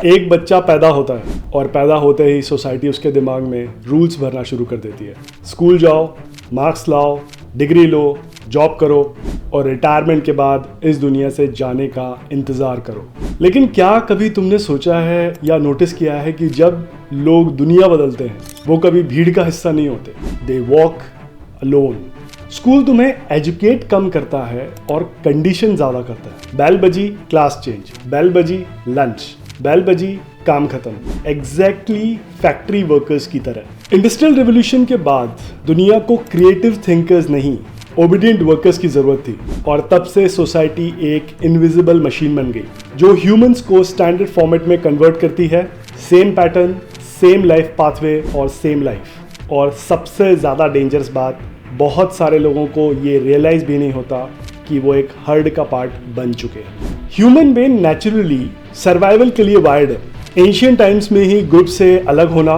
एक बच्चा पैदा होता है और पैदा होते ही सोसाइटी उसके दिमाग में रूल्स भरना शुरू कर देती है। स्कूल जाओ, मार्क्स लाओ, डिग्री लो, जॉब करो और रिटायरमेंट के बाद इस दुनिया से जाने का इंतज़ार करो। लेकिन क्या कभी तुमने सोचा है या नोटिस किया है कि जब लोग दुनिया बदलते हैं वो कभी भीड़ का हिस्सा नहीं होते। They walk alone. स्कूल तुम्हें एजुकेट कम करता है और कंडीशन ज़्यादा करता है। बेल बजी, क्लास चेंज, बेल बजी, लंच, बेल बजी, काम खत्म। एग्जैक्टली फैक्ट्री वर्कर्स की तरह। इंडस्ट्रियल रिवॉल्यूशन के बाद दुनिया को क्रिएटिव थिंकर्स नहीं, ओबीडियंट वर्कर्स की जरूरत थी और तब से सोसाइटी एक इनविजिबल मशीन बन गई जो ह्यूमंस को स्टैंडर्ड फॉर्मेट में कन्वर्ट करती है। Same pattern, same life pathway और सेम लाइफ। और सबसे ज़्यादा डेंजरस बात, बहुत सारे लोगों को ये रियलाइज भी नहीं होता कि वो एक हर्ड का पार्ट बन चुके हैं। ह्यूमन ब्रेन नेचुरली सर्वाइवल के लिए वायर्ड है। एंशियंट टाइम्स में ही ग्रुप से अलग होना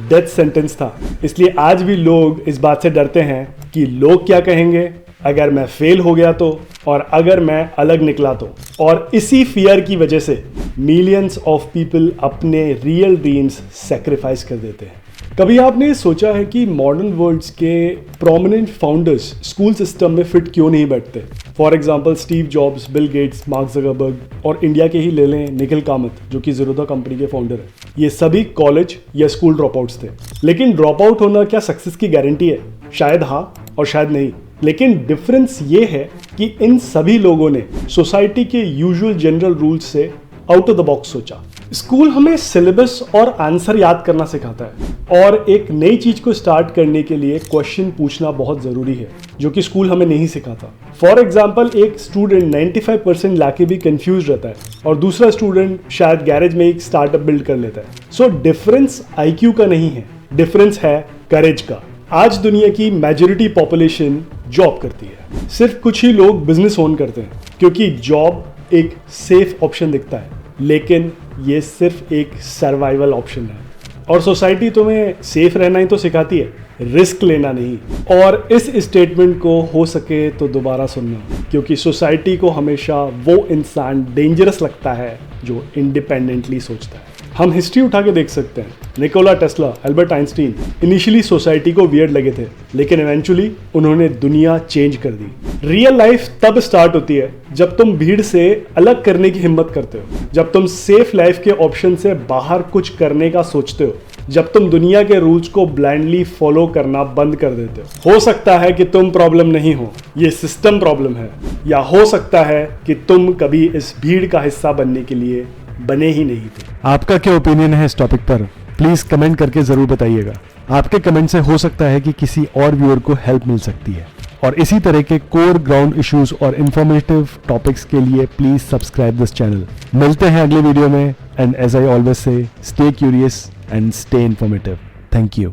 डेथ सेंटेंस था, इसलिए आज भी लोग इस बात से डरते हैं कि लोग क्या कहेंगे अगर मैं फेल हो गया तो, और अगर मैं अलग निकला तो। और इसी फियर की वजह से मिलियंस ऑफ पीपल अपने रियल ड्रीम्स सेक्रीफाइस कर देते हैं। कभी आपने सोचा है कि मॉडर्न वर्ल्ड्स के प्रोमिनेंट फाउंडर्स स्कूल सिस्टम में फिट क्यों नहीं बैठते? For example Steve jobs, Bill Gates, mark Zuckerberg और इंडिया के ही ले लें निखिल कामत जो कि ज़ीरोधा कंपनी के फाउंडर हैं। ये सभी कॉलेज या स्कूल ड्रॉप आउट्स थे। लेकिन ड्रॉप आउट होना क्या सक्सेस की गारंटी है? शायद हाँ और शायद नहीं। लेकिन डिफरेंस ये है कि इन सभी लोगों ने सोसाइटी के यूजुअल जनरल रूल्स से आउट ऑफ द बॉक्स सोचा। स्कूल हमें सिलेबस और आंसर याद करना सिखाता है और एक नई चीज को स्टार्ट करने के लिए क्वेश्चन पूछना बहुत जरूरी है, जो कि स्कूल हमें नहीं सिखाता। फॉर एग्जाम्पल, एक स्टूडेंट 95% लाके भी कंफ्यूज रहता है और दूसरा स्टूडेंट शायद गैरेज में एक स्टार्टअप बिल्ड कर लेता है। सो डिफरेंस IQ का नहीं है, डिफरेंस है करेज का। आज दुनिया की मेजॉरिटी पॉपुलेशन जॉब करती है, सिर्फ कुछ ही लोग बिजनेस ओन करते हैं क्योंकि जॉब एक सेफ ऑप्शन दिखता है, लेकिन ये सिर्फ एक सर्वाइवल ऑप्शन है। और सोसाइटी तुम्हें सेफ रहना ही तो सिखाती है, रिस्क लेना नहीं। और इस स्टेटमेंट को हो सके तो दोबारा सुनना, क्योंकि सोसाइटी को हमेशा वो इंसान डेंजरस लगता है जो इंडिपेंडेंटली सोचता है। हम हिस्ट्री उठा के देख सकते हैं। Nikola Tesla, Albert Einstein initially society को वियर्ड लगे थे, लेकिन इवेंचुअली उन्होंने दुनिया चेंज कर दी। रियल लाइफ तब स्टार्ट होती है जब तुम भीड़ से अलग करने की हिम्मत करते हो, जब तुम सेफ लाइफ के ऑप्शन से बाहर कुछ करने का सोचते हो, जब तुम दुनिया के रूल्स को ब्लाइंडली फॉलो करना बंद कर देते हो सकता है कि तुम प्रॉब्लम नहीं हो, ये सिस्टम प्रॉब्लम है, या हो सकता है कि तुम कभी इस भीड़ का हिस्सा बनने के लिए बने ही नहीं थे। आपका क्या ओपिनियन है इस टॉपिक पर? प्लीज कमेंट करके जरूर बताइएगा। आपके कमेंट से हो सकता है कि किसी और व्यूअर को हेल्प मिल सकती है। और इसी तरह के कोर ग्राउंड इश्यूज और इंफॉर्मेटिव टॉपिक्स के लिए प्लीज सब्सक्राइब दिस चैनल। मिलते हैं अगले वीडियो में, and as I always say, stay curious and stay informative. Thank you.